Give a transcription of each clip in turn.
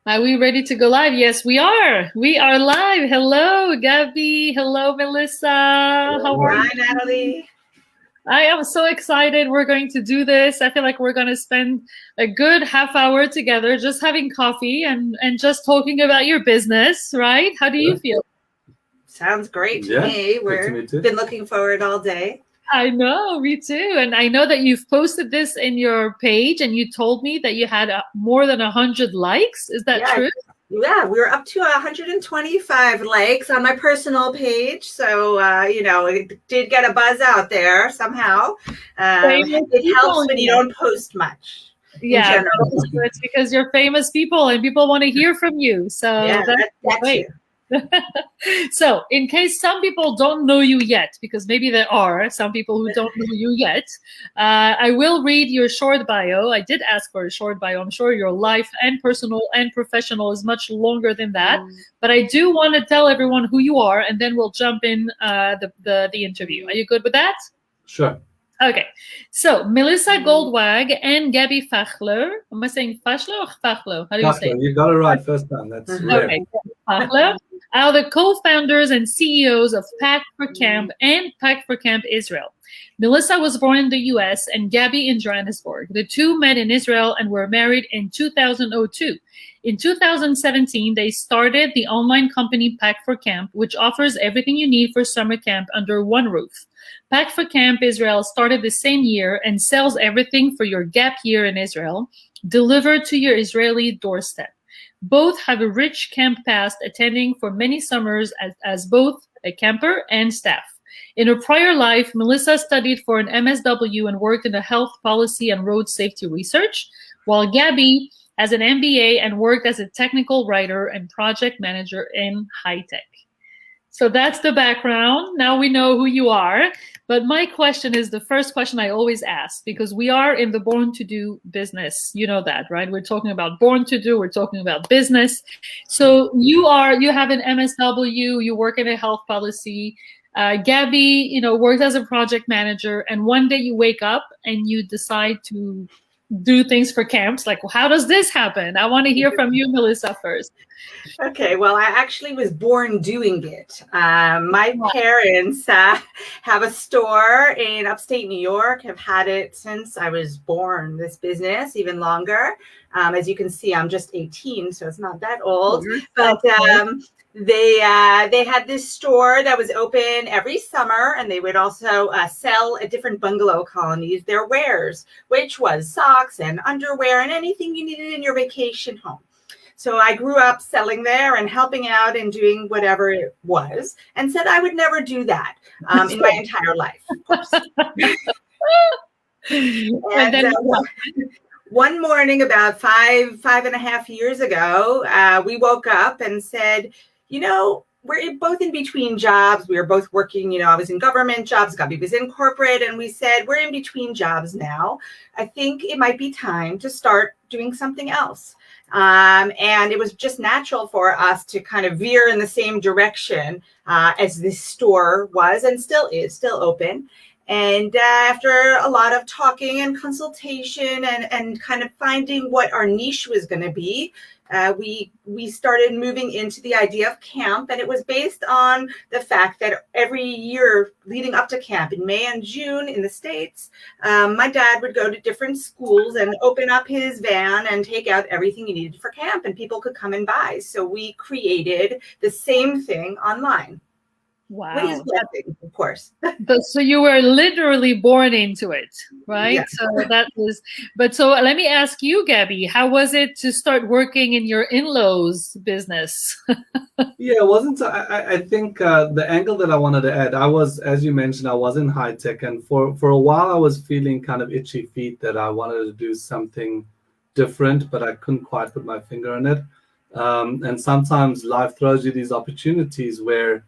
Are we ready to go live? Yes, we are. We are live. Hello, Gaby. Hello, Melissa. How are Hi, you? Natalie. I am so excited. We're going to do this. I feel like we're going to spend a good half hour together just having coffee and just talking about your business, right? How do you feel? Sounds great to me. We've been looking forward all day. I know, me too. And I know that you've posted this in your page and you told me that you had more than 100 likes. Is that true? Yeah, we were up to 125 likes on my personal page. So, it did get a buzz out there somehow. It helps when you don't post much. Yeah, it's because you're famous people and people want to hear from you. So that's great. So in case some people don't know you yet, because maybe there are some people who don't know you yet, I will read your short bio. I did ask for a short bio. I'm sure your life and personal and professional is much longer than that. But I do want to tell everyone who you are, and then we'll jump in the interview. Are you good with that? Sure. Okay, so Melissa Goldwag and Gaby Fachler. Am I saying Fachler or Fachler? How do you say it? You got it right first time. That's okay. Fachler are the co-founders and CEOs of Pack for Camp and Pack for Camp Israel. Melissa was born in the US and Gaby in Johannesburg. The two met in Israel and were married in 2002. In 2017, they started the online company Pack for Camp, which offers everything you need for summer camp under one roof. Pack for Camp Israel started the same year and sells everything for your gap year in Israel, delivered to your Israeli doorstep. Both have a rich camp past, attending for many summers as both a camper and staff. In her prior life, Melissa studied for an MSW and worked in the health policy and road safety research, while Gaby has an MBA and worked as a technical writer and project manager in high tech. So that's the background. Now we know who you are. But my question is the first question I always ask, because we are in the Born to Do business. You know that, right? We're talking about Born to Do. We're talking about business. So you have an MSW. You work in a health policy. Gaby, worked as a project manager. And one day you wake up and you decide to do things for camps. Like, well, how does this happen? I want to hear from you, Melissa, first. Okay, well, I actually was born doing it. My parents have a store in upstate New York, have had it since I was born, this business, even longer. As you can see, I'm just 18, so it's not that old. But they had this store that was open every summer, and they would also sell at different bungalow colonies their wares, which was socks and underwear and anything you needed in your vacation home. So I grew up selling there and helping out and doing whatever it was, and said I would never do that in my entire life, of course. And one morning about five and a half years ago, we woke up and said, we're both in between jobs. We were both working, I was in government jobs, Gaby was in corporate, and we said, we're in between jobs now. I think it might be time to start doing something else. And it was just natural for us to kind of veer in the same direction as this store was and still is, still open. And after a lot of talking and consultation and kind of finding what our niche was going to be, we started moving into the idea of camp, and it was based on the fact that every year leading up to camp in May and June in the States, my dad would go to different schools and open up his van and take out everything you needed for camp, and people could come and buy. So we created the same thing online. Wow. What is blessing, of course. So you were literally born into it, right? Yeah. So let me ask you, Gaby, how was it to start working in your in-laws business? Yeah, it wasn't. I think the angle that I wanted to add, I was, as you mentioned, I was in high tech, and for a while I was feeling kind of itchy feet that I wanted to do something different, but I couldn't quite put my finger on it. And sometimes life throws you these opportunities where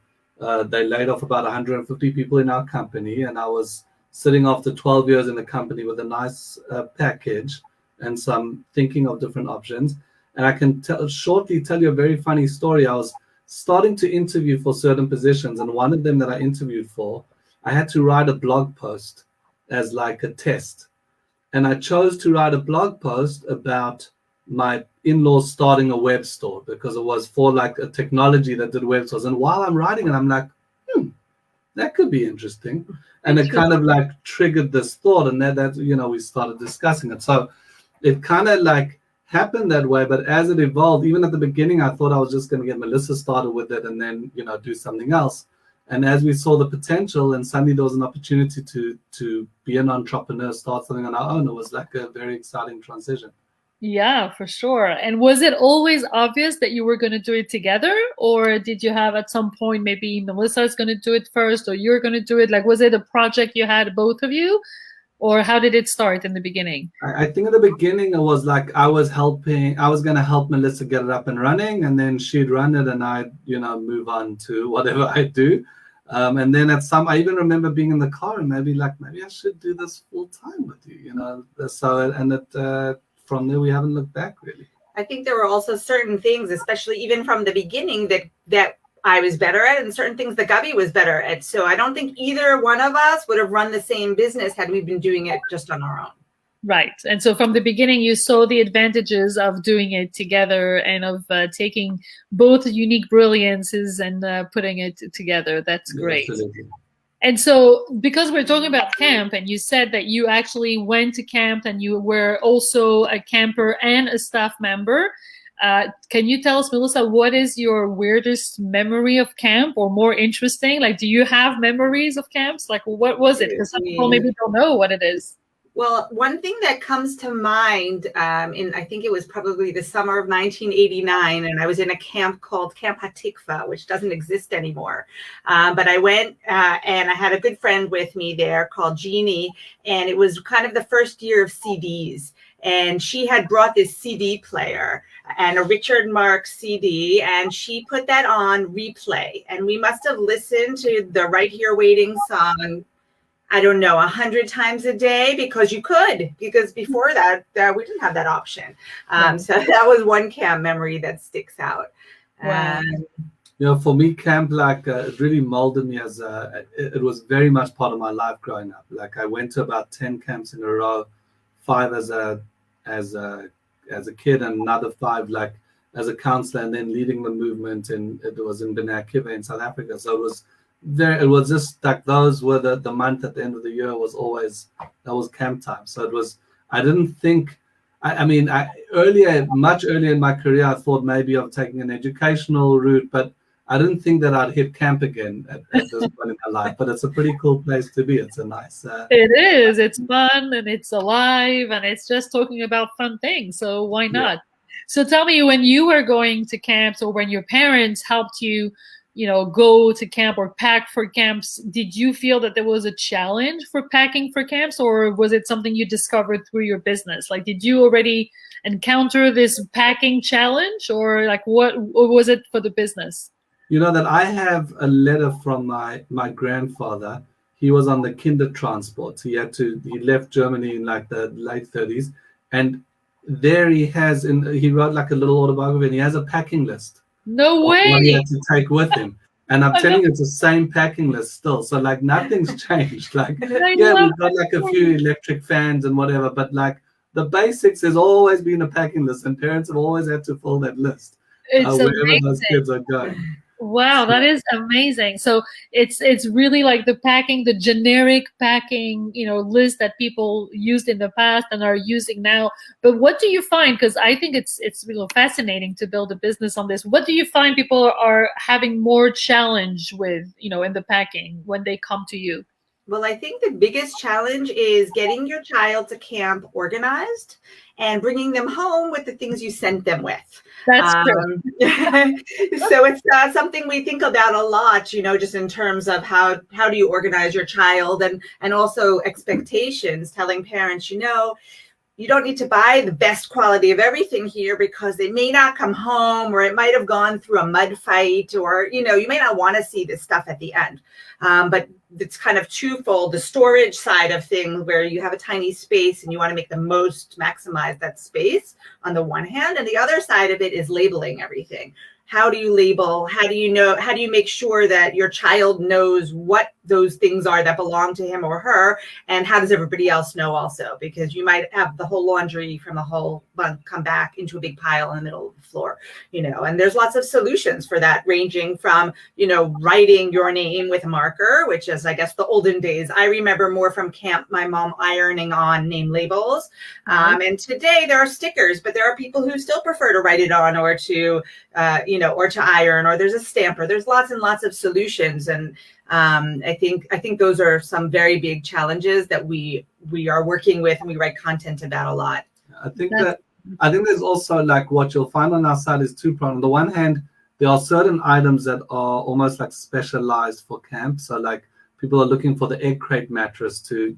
they laid off about 150 people in our company, and I was sitting after 12 years in the company with a nice package and some thinking of different options. And I can shortly tell you a very funny story. I was starting to interview for certain positions, and one of them that I interviewed for, I had to write a blog post as like a test. And I chose to write a blog post about my in-laws starting a web store because it was for like a technology that did web stores. And while I'm writing it, I'm like, that could be interesting. And it kind of like triggered this thought, and that we started discussing it. So it kind of like happened that way. But as it evolved, even at the beginning, I thought I was just going to get Melissa started with it and then, do something else. And as we saw the potential, and suddenly there was an opportunity to be an entrepreneur, start something on our own, it was like a very exciting transition. Yeah, for sure. And was it always obvious that you were going to do it together? Or did you have at some point, maybe Melissa is going to do it first or you're going to do it? Like, was it a project you had, both of you? Or how did it start in the beginning? I think at the beginning it was like I was going to help Melissa get it up and running, and then she'd run it and I'd, move on to whatever I do. And then I even remember being in the car and maybe I should do this full time with you, So, and from there, we haven't looked back, really. I think there were also certain things, especially even from the beginning, that I was better at, and certain things that Gaby was better at. So I don't think either one of us would have run the same business had we been doing it just on our own. Right. And so from the beginning, you saw the advantages of doing it together and of taking both unique brilliances and putting it together. That's great. Absolutely. And so, because we're talking about camp, and you said that you actually went to camp and you were also a camper and a staff member, can you tell us, Melissa, what is your weirdest memory of camp, or more interesting? Like, do you have memories of camps? Like, what was it? Because some people maybe don't know what it is. Well, one thing that comes to mind, I think it was probably the summer of 1989, and I was in a camp called Camp Hatikva, which doesn't exist anymore. But I went and I had a good friend with me there called Jeannie, and it was kind of the first year of CDs. And she had brought this CD player and a Richard Marx CD, and she put that on replay. And we must have listened to the Right Here Waiting song, I don't know, 100 times a day, because before that, we didn't have that option. So that was one camp memory that sticks out. Wow. For me, camp it really molded me it was very much part of my life growing up. Like, I went to about 10 camps in a row, 5 as a kid, and another 5 as a counselor, and then leading the movement. And it was in B'nai Akiva in South Africa. So it was just like those were the month at the end of the year was camp time. So it was, I didn't think, much earlier in my career, I thought maybe of taking an educational route, but I didn't think that I'd hit camp again at this point in my life. But it's a pretty cool place to be. It's a nice. It is. It's fun and it's alive and it's just talking about fun things. So why not? Yeah. So tell me, when you were going to camps, or when your parents helped you, go to camp or pack for camps, did you feel that there was a challenge for packing for camps, or was it something you discovered through your business? Like, did you already encounter this packing challenge, or what was it for the business? That I have a letter from my grandfather. He was on the kinder transport. He left Germany in the late 30s, and there he wrote a little autobiography, and he has a packing list. No way. What he had to take with him. And I'm telling you, it's the same packing list still. So nothing's changed. We've got a few electric fans and whatever, but the basics has always been a packing list, and parents have always had to fill that list wherever those kids are going. Wow, that is amazing. So it's really like the generic packing, list that people used in the past and are using now. But what do you find? Because I think it's really fascinating to build a business on this. What do you find people are having more challenge with, in the packing when they come to you? Well, I think the biggest challenge is getting your child to camp organized and bringing them home with the things you sent them with. That's true. So it's something we think about a lot, just in terms of how do you organize your child, and also expectations, telling parents, you don't need to buy the best quality of everything here because they may not come home, or it might have gone through a mud fight, or, you may not want to see this stuff at the end. But it's kind of twofold: the storage side of things, where you have a tiny space and you want to make the most, maximize that space on the one hand, and the other side of it is labeling everything. how do you label? How do you make sure that your child knows what those things are that belong to him or her? And how does everybody else know also? Because you might have the whole laundry from the whole month come back into a big pile in the middle of the floor, and there's lots of solutions for that, ranging from, writing your name with a marker, which is, I guess, the olden days. I remember more from camp, my mom ironing on name labels. And today there are stickers, but there are people who still prefer to write it on, or to, or to iron, or there's a stamper. There's lots and lots of solutions. And I think those are some very big challenges that we are working with, and we write content about a lot. I think there's also, like, what you'll find on our site is two-pronged. On the one hand, there are certain items that are almost like specialized for camp. So like people are looking for the egg crate mattress to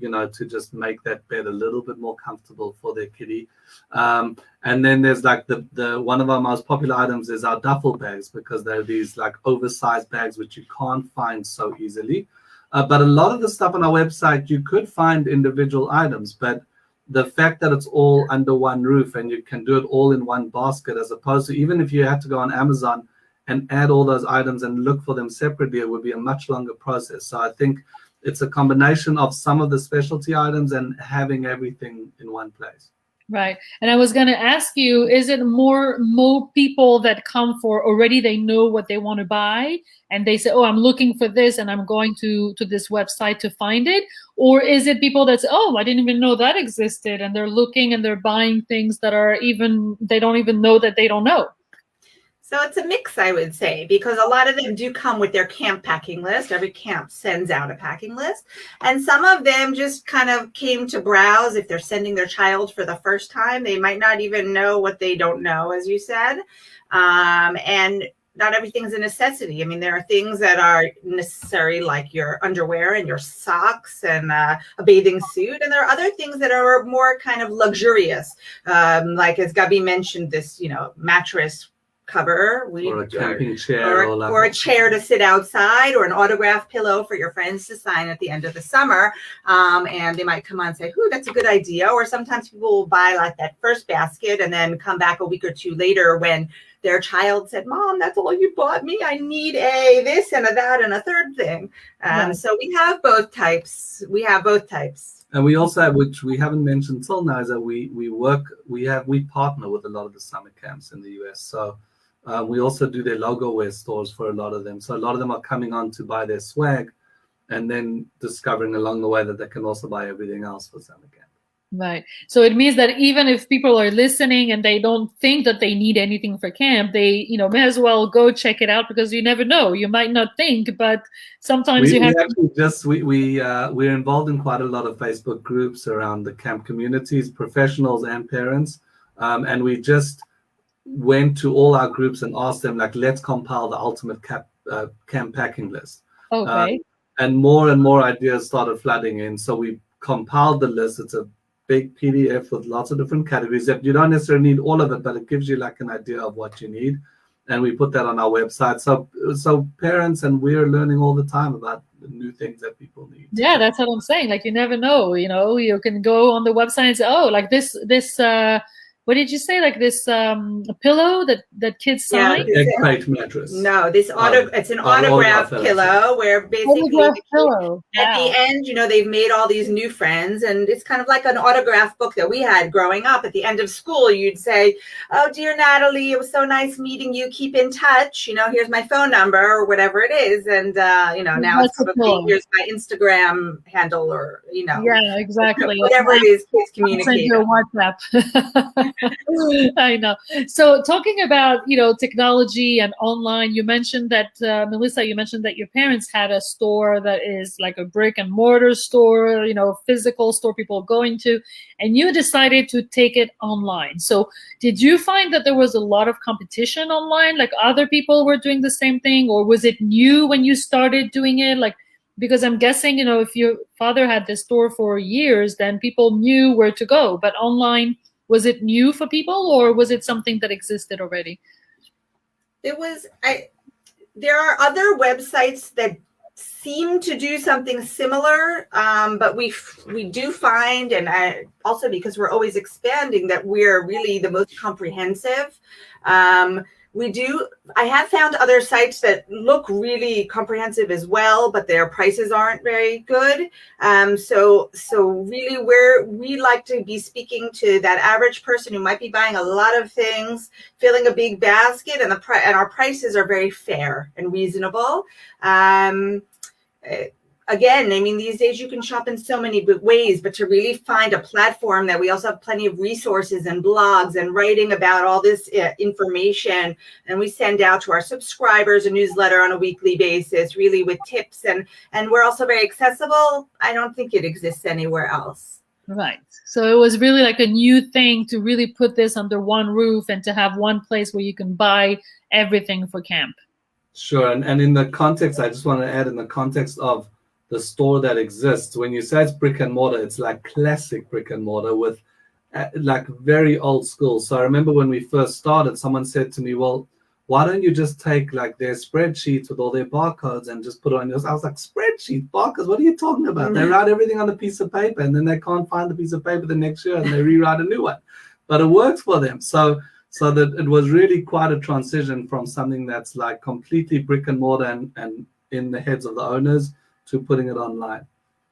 just make that bed a little bit more comfortable for their kitty. And then there's like the one of our most popular items is our duffel bags, because they're these like oversized bags which you can't find so easily. But a lot of the stuff on our website, you could find individual items, but the fact that it's all under one roof and you can do it all in one basket, as opposed to, even if you had to go on Amazon and add all those items and look for them separately, it would be a much longer process. So I think it's a combination of some of the specialty items and having everything in one place. Right. And I was going to ask you, is it more people that come for already they know what they want to buy and they say, oh, I'm looking for this and I'm going to this website to find it? Or is it people that say, oh, I didn't even know that existed, and they're looking and they're buying things that are they don't even know that they don't know? So it's a mix, I would say, because a lot of them do come with their camp packing list. Every camp sends out a packing list. And some of them just kind of came to browse. If they're sending their child for the first time, they might not even know what they don't know, as you said. And not everything's a necessity. I mean, there are things that are necessary, like your underwear and your socks and a bathing suit. And there are other things that are more kind of luxurious, like, as Gaby mentioned, this, mattress cover, or a camping chair, or a chair to sit outside, or an autograph pillow for your friends to sign at the end of the summer. And they might come on and say, "Ooh, that's a good idea." Or sometimes people will buy like that first basket and then come back a week or two later when their child said, "Mom, that's all you bought me. I need a this and a that and a third thing." So we have both types. And we also have, which we haven't mentioned till now, is that we partner with a lot of the summer camps in the US. So we also do their logo wear stores for a lot of them. So a lot of them are coming on to buy their swag and then discovering along the way that they can also buy everything else for summer camp. Right. So it means that even if people are listening and they don't think that they need anything for camp, they, may as well go check it out, because you never know. You might not think, but sometimes we're involved in quite a lot of Facebook groups around the camp communities, professionals and parents. And we just went to all our groups and asked them, like, let's compile the ultimate camp packing list. Okay. And more ideas started flooding in. So we compiled the list. It's a big PDF with lots of different categories that you don't necessarily need all of it, but it gives you like an idea of what you need. And we put that on our website. So parents and we're learning all the time about the new things that people need. Yeah, that's what I'm saying. Like, you never know, you can go on the website and say, oh, like this, what did you say? Like this pillow that kids sign? Yeah, egg crate mattress. No, it's an autograph pillow where basically at the end, they've made all these new friends, and it's kind of like an autograph book that we had growing up. At the end of school, you'd say, "Oh, dear Natalie, it was so nice meeting you. Keep in touch. Here's my phone number," or whatever it is. And now it's probably, here's my Instagram handle, or Yeah, exactly. Whatever it is, kids communicate. Send your WhatsApp. I know. So talking about, technology and online, you mentioned that, Melissa, your parents had a store that is like a brick and mortar store, physical store people going to, and you decided to take it online. So did you find that there was a lot of competition online? Like other people were doing the same thing, or was it new when you started doing it? Like, because I'm guessing, if your father had this store for years, then people knew where to go, but online, was it new for people, or was it something that existed already? There are other websites that seem to do something similar, but we do find, and also because we're always expanding, that we're really the most comprehensive. I have found other sites that look really comprehensive as well, but their prices aren't very good. So really, where we like to be speaking to that average person who might be buying a lot of things, filling a big basket, and our prices are very fair and reasonable. Again, I mean, these days you can shop in so many ways, but to really find a platform that we also have plenty of resources and blogs and writing about all this information. And we send out to our subscribers a newsletter on a weekly basis, really with tips. And we're also very accessible. I don't think it exists anywhere else. Right. So it was really like a new thing to really put this under one roof and to have one place where you can buy everything for camp. Sure. And in the context, I just want to add, in the context of the store that exists, when you say it's brick and mortar, it's like classic brick and mortar with like very old school. So I remember when we first started, someone said to me, well, why don't you just take like their spreadsheets with all their barcodes and just put it on yours? I was like, spreadsheet, barcodes, what are you talking about? They write everything on a piece of paper and then they can't find the piece of paper the next year and they rewrite a new one. But it works for them. So that it was really quite a transition from something that's like completely brick and mortar and in the heads of the owners to putting it online.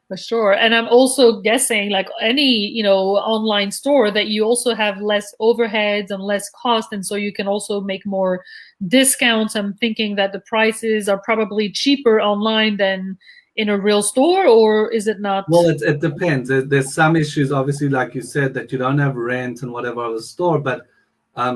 For sure. And I'm also guessing, like any, online store, that you also have less overheads and less cost. And so you can also make more discounts. I'm thinking that the prices are probably cheaper online than in a real store, or is it not? Well, it depends. There's some issues, obviously, like you said, that you don't have rent and whatever of a store, but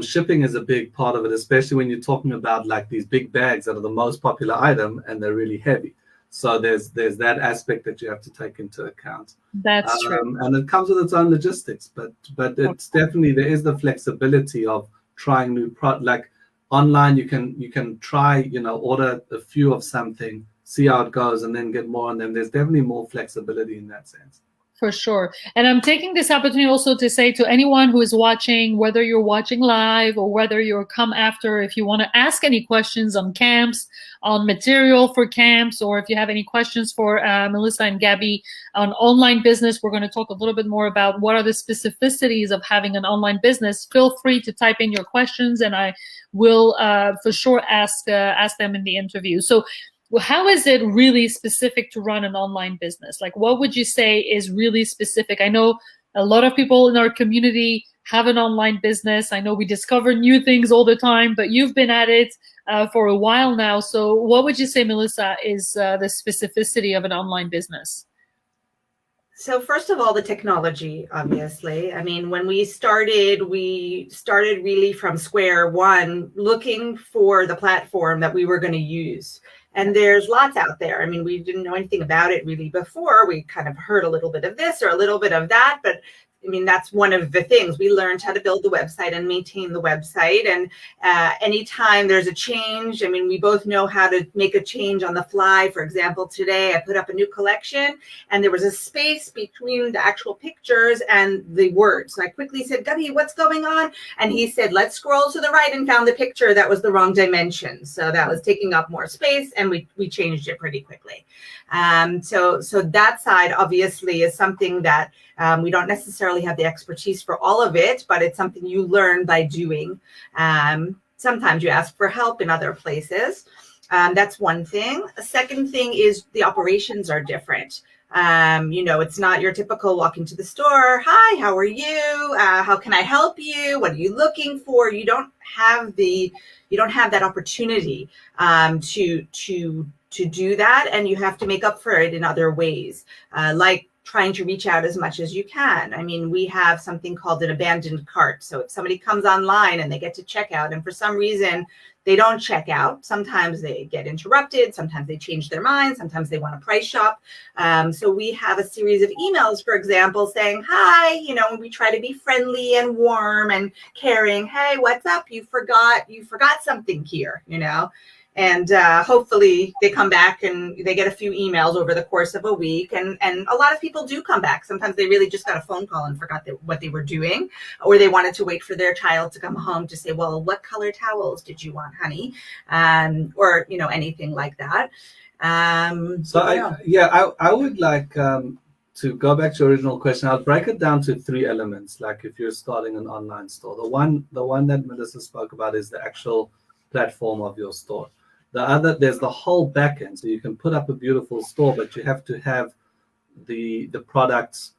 shipping is a big part of it, especially when you're talking about like these big bags that are the most popular item and they're really heavy. So there's that aspect that you have to take into account. That's true. And it comes with its own logistics, but it's definitely, there is the flexibility of trying new like online. You can try, order a few of something, see how it goes, and then get more on them. There's definitely more flexibility in that sense. For sure. And I'm taking this opportunity also to say to anyone who is watching, whether you're watching live or whether you're come after, if you want to ask any questions on camps, on material for camps, or if you have any questions for Melissa and Gaby on online business, we're going to talk a little bit more about what are the specificities of having an online business. Feel free to type in your questions and I will for sure ask them in the interview. So how is it really specific to run an online business? Like, what would you say is really specific? I know a lot of people in our community have an online business. I know we discover new things all the time, but you've been at it for a while now. So what would you say, Melissa, is the specificity of an online business? So first of all, the technology, obviously. I mean, when we started really from square one, looking for the platform that we were going to use. And there's lots out there. I mean, we didn't know anything about it really before. We kind of heard a little bit of this or a little bit of that, but I mean, that's one of the things. We learned how to build the website and maintain the website. And anytime there's a change, I mean, we both know how to make a change on the fly. For example, today I put up a new collection and there was a space between the actual pictures and the words. So I quickly said, Gaby, what's going on? And he said, let's scroll to the right, and found the picture that was the wrong dimension. So that was taking up more space, and we changed it pretty quickly. So that side obviously is something that we don't necessarily have the expertise for all of it, but it's something you learn by doing. Sometimes you ask for help in other places. That's one thing. A second thing is the operations are different. It's not your typical walking to the store. Hi, how are you? How can I help you? What are you looking for? You don't have that opportunity to do that, and you have to make up for it in other ways, like trying to reach out as much as you can. I mean, we have something called an abandoned cart. So if somebody comes online and they get to checkout and for some reason they don't check out, sometimes they get interrupted, sometimes they change their mind, sometimes they want to price shop. So we have a series of emails, for example, saying, hi, we try to be friendly and warm and caring. Hey, what's up? You forgot something here, And hopefully they come back and they get a few emails over the course of a week. And a lot of people do come back. Sometimes they really just got a phone call and forgot what they were doing, or they wanted to wait for their child to come home to say, well, what color towels did you want, honey? Or, anything like that. I would like to go back to your original question. I'll break it down to 3 elements. Like if you're starting an online store, the one that Melissa spoke about is the actual platform of your store. There's the whole back end, so you can put up a beautiful store, but you have to have the products,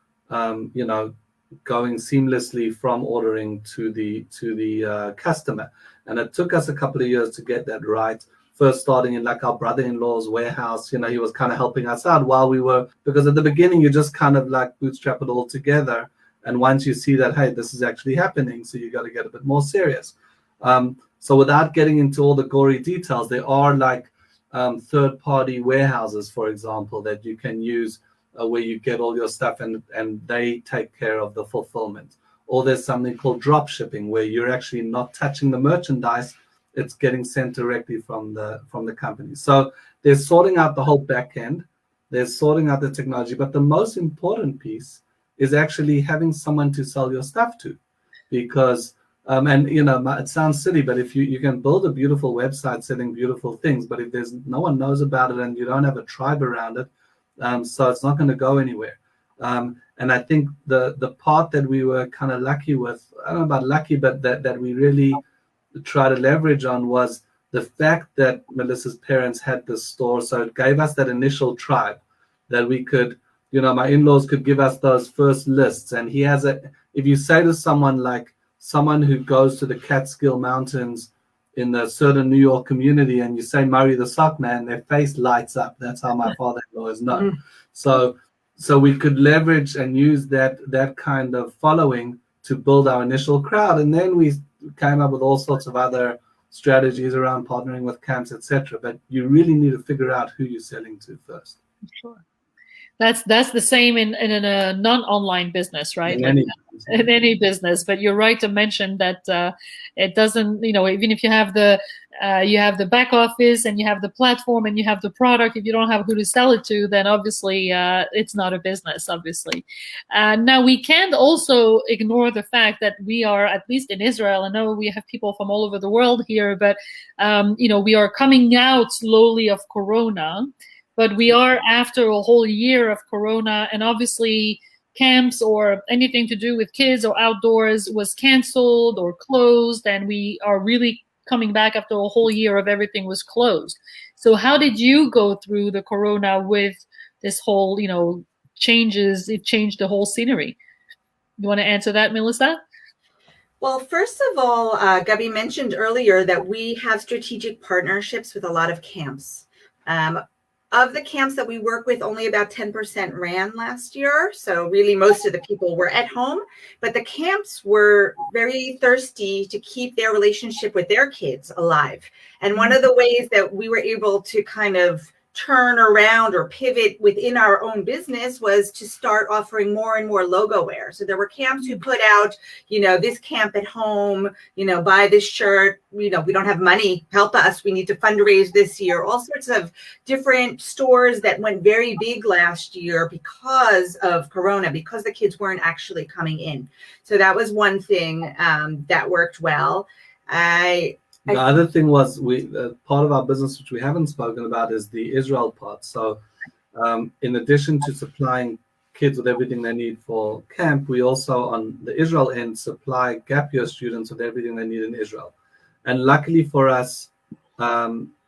going seamlessly from ordering to the customer. And it took us a couple of years to get that right. First starting in like our brother-in-law's warehouse, he was kind of helping us out while we were, because at the beginning you just kind of like bootstrap it all together. And once you see that, hey, this is actually happening, so you got to get a bit more serious. So without getting into all the gory details, there are like third-party warehouses, for example, that you can use where you get all your stuff and they take care of the fulfillment. Or there's something called drop shipping, where you're actually not touching the merchandise, it's getting sent directly from the company. So they're sorting out the whole back end, they're sorting out the technology, but the most important piece is actually having someone to sell your stuff to, because it sounds silly, but if you can build a beautiful website selling beautiful things, but if there's no one knows about it and you don't have a tribe around it, so it's not going to go anywhere. And I think the part that we were kind of lucky with, I don't know about lucky, but that we really try to leverage on was the fact that Melissa's parents had this store. So it gave us that initial tribe that we could, my in-laws could give us those first lists. And if you say to someone who goes to the Catskill Mountains in the certain New York community, and you say Murray the Sock Man, their face lights up. That's how my father-in-law is known. So we could leverage and use that kind of following to build our initial crowd. And then we came up with all sorts of other strategies around partnering with camps, etc. But you really need to figure out who you're selling to first. Sure. That's the same in a non-online business, right? In any business. But you're right to mention that it doesn't, even if you have the back office and you have the platform and you have the product, if you don't have who to sell it to, then obviously it's not a business, obviously. Now, we can't also ignore the fact that we are, at least in Israel, I know we have people from all over the world here, but, we are coming out slowly of Corona. But we are after a whole year of Corona, and obviously camps or anything to do with kids or outdoors was canceled or closed, and we are really coming back after a whole year of everything was closed. So how did you go through the Corona with this whole, changes? It changed the whole scenery. You want to answer that, Melissa? Well, first of all, Gaby mentioned earlier that we have strategic partnerships with a lot of camps. Of the camps that we work with, only about 10% ran last year. So really most of the people were at home, but the camps were very thirsty to keep their relationship with their kids alive. And one of the ways that we were able to kind of turn around or pivot within our own business was to start offering more and more logo wear. So there were camps who put out, this camp at home, buy this shirt, we don't have money, help us, we need to fundraise this year. All sorts of different stores that went very big last year because of Corona, because the kids weren't actually coming in. So that was one thing that worked well. The other thing was part of our business, which we haven't spoken about, is the Israel part. So in addition to supplying kids with everything they need for camp, we also, on the Israel end, supply gap year students with everything they need in Israel. And luckily for us,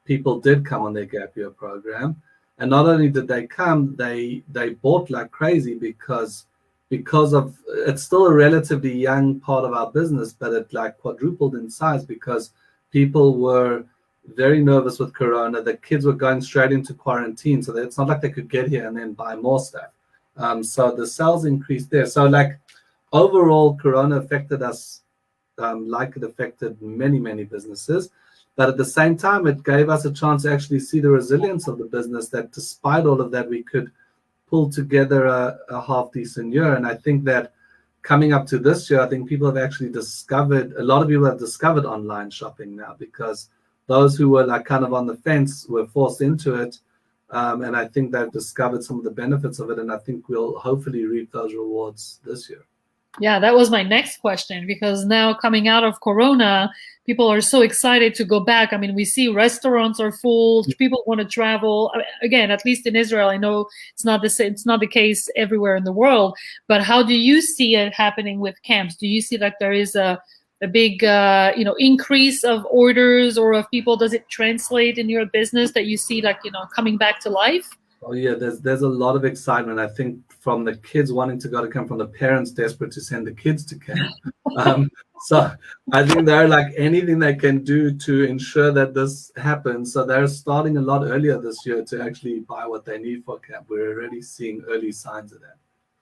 people did come on their gap year program. And not only did they come, they bought like crazy because of, it's still a relatively young part of our business, but it like quadrupled in size because people were very nervous with Corona. The kids were going straight into quarantine, so it's not like they could get here and then buy more stuff. So the sales increased there. So like overall, Corona affected us like it affected many, many businesses. But at the same time, it gave us a chance to actually see the resilience of the business, that despite all of that, we could pull together a half-decent year. And I think that coming up to this year, I think people have actually discovered, a lot of people have discovered online shopping now, because those who were like kind of on the fence were forced into it. And I think they've discovered some of the benefits of it. And I think we'll hopefully reap those rewards this year. Yeah, that was my next question, because now coming out of Corona, people are so excited to go back. I mean, we see restaurants are full. People want to travel. Again, at least in Israel, I know it's not the same, it's not the case everywhere in the world. But how do you see it happening with camps? Do you see that there is a big increase of orders or of people? Does it translate in your business that you see like coming back to life? Oh yeah, there's a lot of excitement. I think from the kids wanting to go to camp, from the parents desperate to send the kids to camp. So I think they're like anything they can do to ensure that this happens. So they're starting a lot earlier this year to actually buy what they need for camp. We're already seeing early signs of that.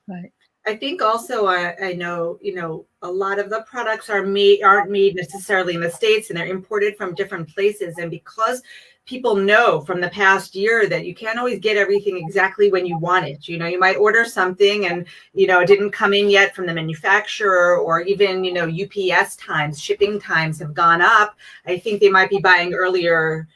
Right. I think also I know a lot of the products aren't made necessarily in the States, and they're imported from different places. And because people know from the past year that you can't always get everything exactly when you want it. You might order something and it didn't come in yet from the manufacturer, or even UPS times, shipping times have gone up. I think they might be buying earlier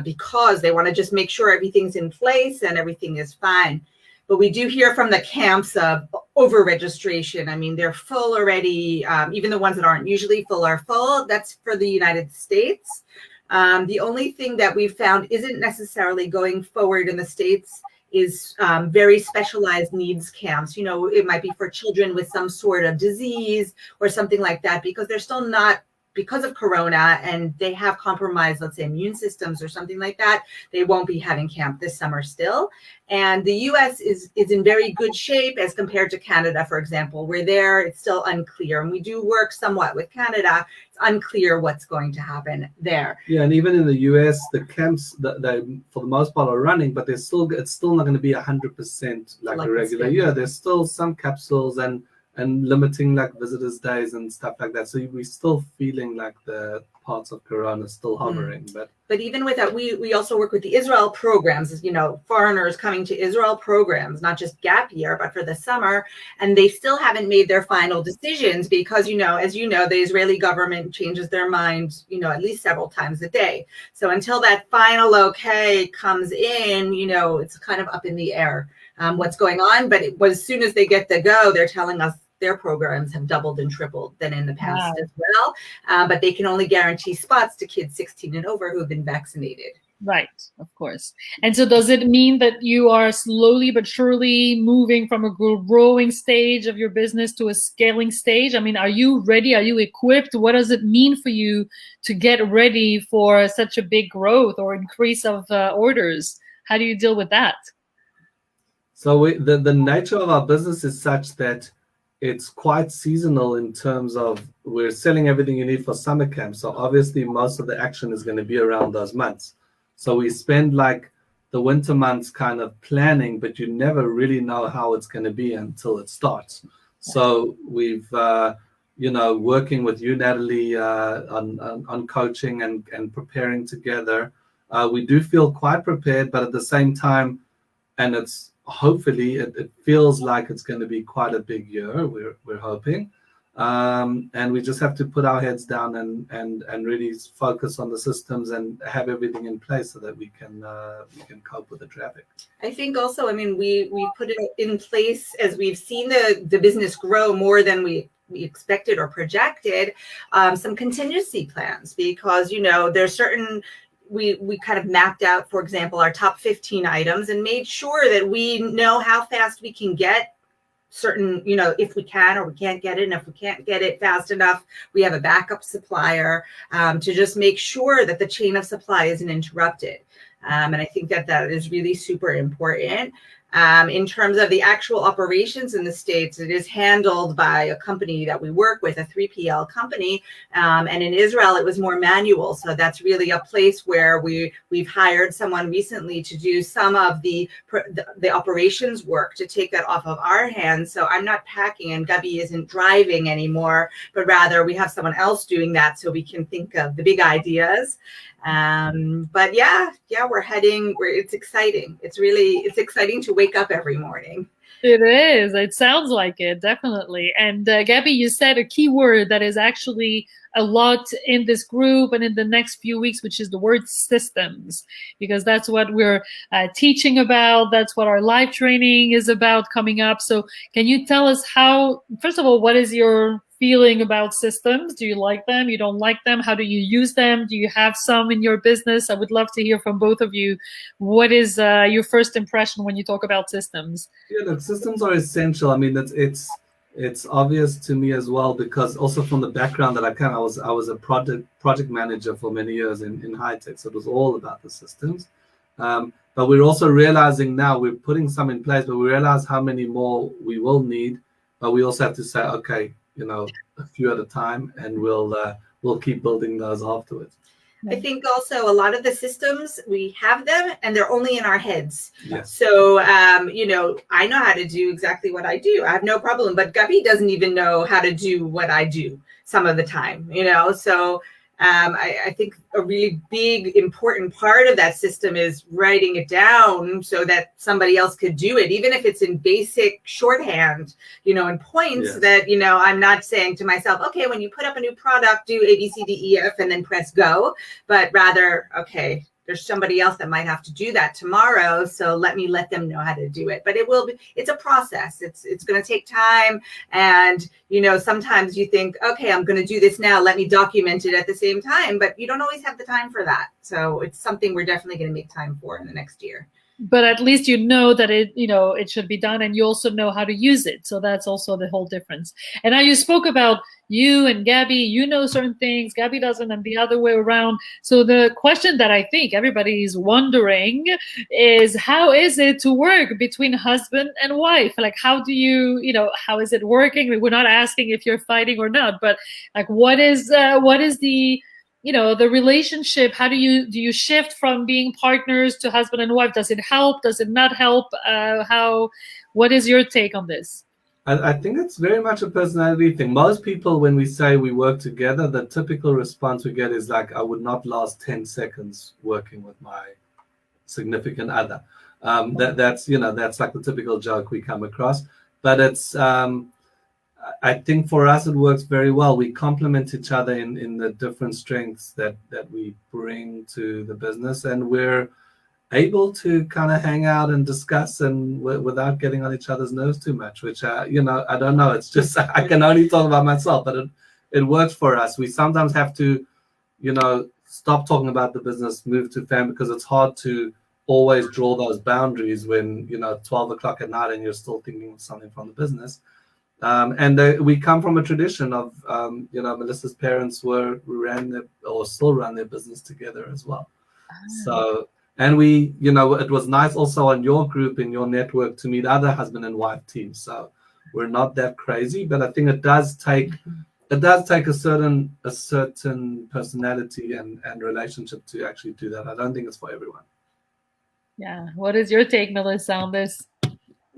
because they want to just make sure everything's in place and everything is fine. But we do hear from the camps of over registration. I mean, they're full already. Even the ones that aren't usually full are full. That's for the United States. The only thing that we've found isn't necessarily going forward in the States is very specialized needs camps. It might be for children with some sort of disease or something like that, because they're still not, because of Corona, and they have compromised, let's say, immune systems or something like that, they won't be having camp this summer still. And the US is in very good shape as compared to Canada, for example, where there it's still unclear. And we do work somewhat with Canada. It's unclear what's going to happen there. Yeah, and even in the US, the camps that they for the most part are running, but it's still not going to be 100% like a regular year. There's still some capsules and limiting like visitors days and stuff like that. So we're still feeling like the parts of Corona still hovering. But even with that, we also work with the Israel programs, foreigners coming to Israel programs, not just gap year, but for the summer. And they still haven't made their final decisions because, as the Israeli government changes their mind, at least several times a day. So until that final okay comes in, it's kind of up in the air what's going on. But as soon as they get the go, they're telling us their programs have doubled and tripled than in the past as well. But they can only guarantee spots to kids 16 and over who have been vaccinated. Right, of course. And so does it mean that you are slowly but surely moving from a growing stage of your business to a scaling stage? I mean, are you ready? Are you equipped? What does it mean for you to get ready for such a big growth or increase of orders? How do you deal with that? So the nature of our business is such that it's quite seasonal in terms of we're selling everything you need for summer camp. So obviously most of the action is going to be around those months. So we spend like the winter months kind of planning, but you never really know how it's going to be until it starts. So we've, working with you, Natalie, on coaching and preparing together. We do feel quite prepared, but at the same time, and it's hopefully it feels like it's going to be quite a big year. We're hoping, and we just have to put our heads down and really focus on the systems and have everything in place so that we can cope with the traffic. I think also, we put it in place as we've seen the business grow more than we expected or projected. Some contingency plans, because there's certain. We kind of mapped out, for example, our top 15 items and made sure that we know how fast we can get certain, if we can or we can't get it. And if we can't get it fast enough, we have a backup supplier to just make sure that the chain of supply isn't interrupted. And I think that is really super important. In terms of the actual operations in the States, it is handled by a company that we work with, a 3PL company. And in Israel, it was more manual. So that's really a place where we've hired someone recently to do some of the operations work, to take that off of our hands. So I'm not packing and Gaby isn't driving anymore, but rather we have someone else doing that so we can think of the big ideas. But it's exciting. It's exciting to wake up every morning. It is. It sounds like it, definitely. And Gaby, you said a key word that is actually a lot in this group and in the next few weeks, which is the word systems, because that's what we're teaching about. That's what our live training is about coming up. So can you tell us first of all, what is your feeling about systems? Do you like them? You don't like them? How do you use them? Do you have some in your business? I would love to hear from both of you. What is your first impression when you talk about systems? Yeah, look, systems are essential. I mean, it's obvious to me as well, because also from the background that I was a project manager for many years in high tech, so it was all about the systems. But we're also realizing now we're putting some in place, but we realize how many more we will need. But we also have to say, okay, a few at a time, and we'll keep building those afterwards. I think also a lot of the systems, we have them and they're only in our heads. Yes. So, I know how to do exactly what I do. I have no problem, but Gaby doesn't even know how to do what I do some of the time, So I think a really big, important part of that system is writing it down so that somebody else could do it, even if it's in basic shorthand, in points. Yes. That, I'm not saying to myself, okay, when you put up a new product, do A, B, C, D, E, F, and then press go, but rather, okay, there's somebody else that might have to do that tomorrow. So let them know how to do it. But it's a process. It's going to take time. And, sometimes you think, okay, I'm going to do this now. Let me document it at the same time. But you don't always have the time for that. So it's something we're definitely going to make time for in the next year. But at least that it should be done, and you also know how to use it. So that's also the whole difference. And now you spoke about you and Gaby, certain things, Gaby doesn't, and the other way around. So the question that I think everybody is wondering is, how is it to work between husband and wife? Like, how do you, how is it working? We're not asking if you're fighting or not, but like, what is the the relationship? How do you shift from being partners to husband and wife? Does it help? Does it not help? What is your take on this? I think it's very much a personality thing. Most people, when we say we work together, the typical response we get is like, I would not last 10 seconds working with my significant other. That's like the typical joke we come across. But it's I think for us, it works very well. We complement each other in the different strengths that we bring to the business, and we're able to kind of hang out and discuss and without getting on each other's nerves too much, which, I don't know. It's just, I can only talk about myself, but it works for us. We sometimes have to, stop talking about the business, move to family, because it's hard to always draw those boundaries when, 12 o'clock at night and you're still thinking of something from the business. We come from a tradition of, Melissa's parents still run their business together as well. So, and we, it was nice also on your group, in your network, to meet other husband and wife teams. So we're not that crazy, but I think it does take a certain personality and relationship to actually do that. I don't think it's for everyone. Yeah. What is your take, Melissa, on this?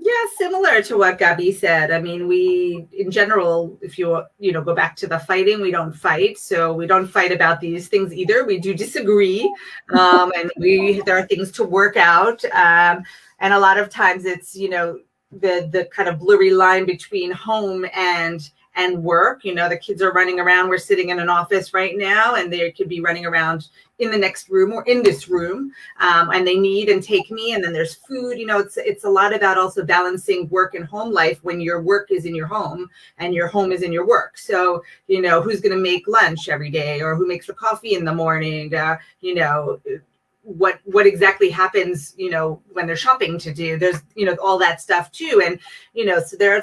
Yeah, similar to what Gaby said. I mean, we, in general, if you go back to the fighting, we don't fight. So we don't fight about these things either. We do disagree, and there are things to work out. And a lot of times it's, the kind of blurry line between home and work. The kids are running around. We're sitting in an office right now, and they could be running around in the next room or in this room, and they need and take me. And then there's food. It's a lot about also balancing work and home life when your work is in your home and your home is in your work. So, who's going to make lunch every day, or who makes the coffee in the morning? What exactly happens, when there's shopping to do. There's, all that stuff too. And, so there are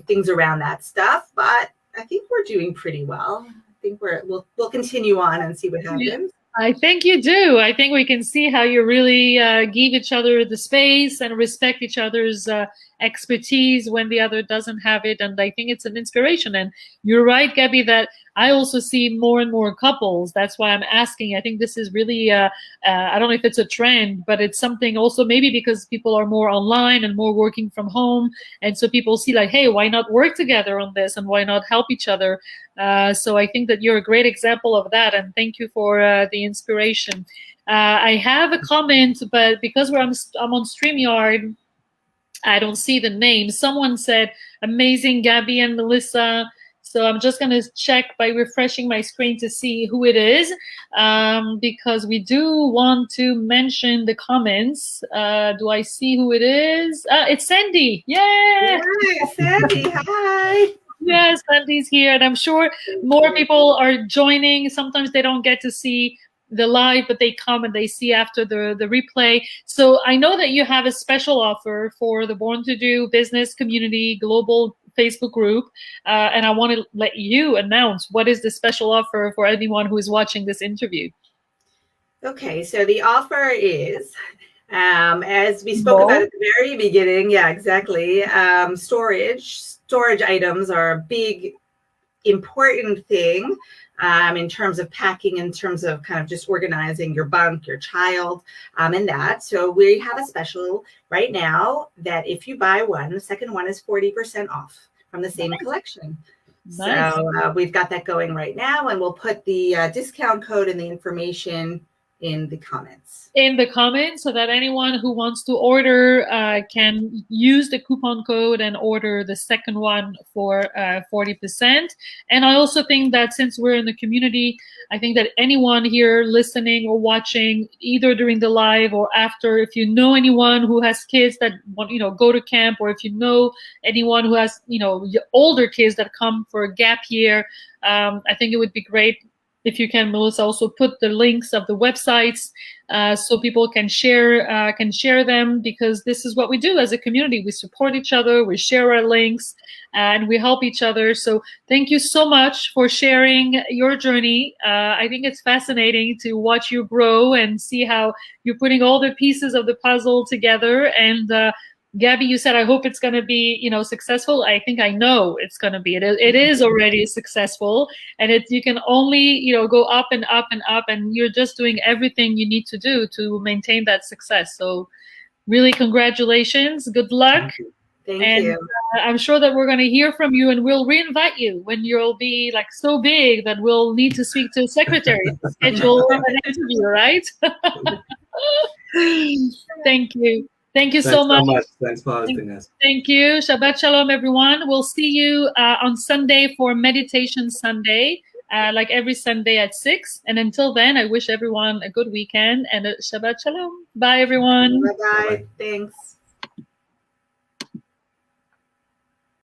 things around that stuff, but I think we're doing pretty well. I think we'll continue on and see what happens. Yeah. I think you do. I think we can see how you really give each other the space and respect each other's expertise when the other doesn't have it. And I think it's an inspiration. And you're right, Gaby, that I also see more and more couples. That's why I'm asking. I think this is really, I don't know if it's a trend, but it's something also maybe because people are more online and more working from home. And so people see like, hey, why not work together on this, and why not help each other? So I think that you're a great example of that. And thank you for the inspiration. I have a comment, but because I'm on StreamYard, I don't see the name. Someone said, amazing Gaby and Melissa. So I'm just going to check by refreshing my screen to see who it is, because we do want to mention the comments. Do I see who it is? It's Sandy. Yeah. Hi, Sandy. Hi. Yes, Sandy's here. And I'm sure more people are joining. Sometimes they don't get to see the live, but they come and they see after the replay. So I know that you have a special offer for the Born to Do business community global Facebook group, and I want to let you announce what is the special offer for anyone who is watching this interview. Okay, so the offer is, as we spoke about at the very beginning, yeah, exactly. Storage items are a big, important thing in terms of packing, in terms of kind of just organizing your bunk, your child, and that. So we have a special right now that if you buy one, the second one is 40% off from the same collection. Nice. So we've got that going right now, and we'll put the discount code and the information in the comments. In the comments, so that anyone who wants to order can use the coupon code and order the second one for 40%. And I also think that since we're in the community, I think that anyone here listening or watching, either during the live or after, if you know anyone who has kids that want, go to camp, or if you know anyone who has, older kids that come for a gap year, I think it would be great if you can, Melissa, also put the links of the websites so people can share them, because this is what we do as a community. We support each other, we share our links, and we help each other. So thank you so much for sharing your journey. I think it's fascinating to watch you grow and see how you're putting all the pieces of the puzzle together. And Gaby, you said, I hope it's going to be, successful. I think I know it's going to be. It is already successful, and you can only, go up and up and up, and you're just doing everything you need to do to maintain that success. So really, congratulations. Good luck. Thank you. I'm sure that we're going to hear from you, and we'll reinvite you when you'll be like so big that we'll need to speak to a secretary to schedule an interview, right? Thank you. Thank you so much. Thanks for hosting us. Thank you. Shabbat Shalom, everyone. We'll see you on Sunday for Meditation Sunday, like every Sunday at 6. And until then, I wish everyone a good weekend and a Shabbat Shalom. Bye, everyone. Bye-bye. Thanks.